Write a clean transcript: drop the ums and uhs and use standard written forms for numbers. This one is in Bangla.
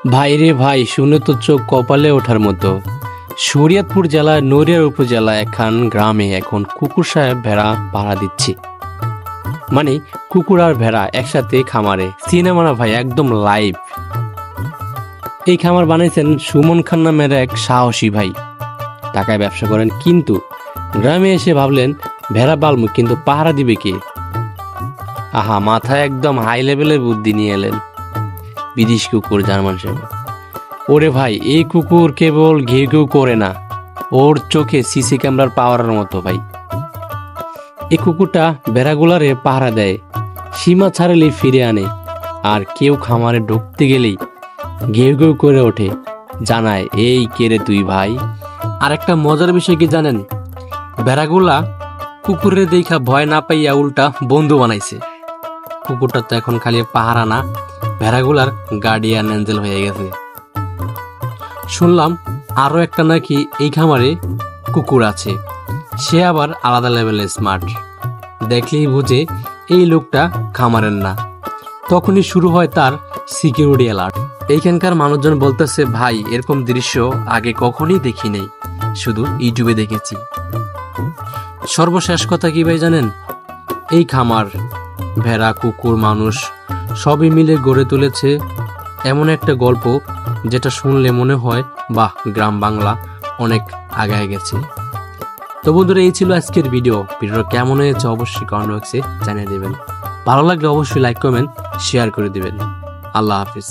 ভাই রে ভাই, শুনে তো চোখ কপালে ওঠার মতো। শরীয়তপুর জেলার নড়িয়া উপজেলা একখান গ্রামে এখন কুকুর সাহেব ভেড়া পাহারা দিচ্ছে। মানে কুকুর আর ভেড়া একসাথে খামারে, সিনেমা না ভাই, একদম লাইভ। এই খামার বানাইছেন সুমন খান নামের এক সাহসী ভাই। টাকায় ব্যবসা করেন, কিন্তু গ্রামে এসে ভাবলেন ভেড়া পালমু, কিন্তু পাহারা দিবে কে? আহা, মাথায় একদম হাই লেভেলের বুদ্ধি নিয়ে এলেন। বিদেশ কুকুর, জার্মান শেফার্ড। ওরে ভাই, এই কুকুর কেবল ঘেউ ঘেউ করে না, ওর চোখে সিসি ক্যামেরার পাওয়ারের মতো ভাই। এই কুকুরটা বেড়াগুলারে পাহারা দেয়, সীমা ছাড়ালে ফিরে আনে, আর কেউ খামারে ঢুকতে গেলেই ঘেউ ঘেউ করে ওঠে, জানায় এই কে রে তুই ভাই। আর একটা মজার বিষয় কি জানেন? বেড়াগুলা কুকুরের দেখা ভয় না পাইয়া উল্টা বন্ধু বানাইছে। কুকুরটা তো এখন খালি পাহারা না, ভেড়াগুলার গার্ডিয়ান এঞ্জেল হয়ে গেছে। শুনলাম আরো একটা নাকি এই খামারে কুকুর আছে, সে আবার আলাদা লেভেলের স্মার্ট। দেখলেই বুঝে এই লোকটা খামারের না। তখনই শুরু হয় তার সিকিউরিটি অ্যালার্ট। এইখানকার মানুষজন বলতেছে, ভাই এরকম দৃশ্য আগে কখনই দেখি নাই, শুধু ইউটিউবে দেখেছি। সর্বশেষ কথা কি ভাই জানেন? এই খামার, ভেড়া, কুকুর, মানুষ সবই মিলে গড়ে তুলেছে এমন একটা গল্প, যেটা শুনলে মনে হয় বাহ, গ্রাম বাংলা অনেক আগায় গেছে। তো বন্ধুরা, এই ছিল আজকের ভিডিওটা কেমন হয়েছে অবশ্যই কমেন্ট বক্সে জানিয়ে দেবেন। ভালো লাগলে অবশ্যই লাইক, কমেন্ট, শেয়ার করে দিবেন। আল্লাহ হাফিজ।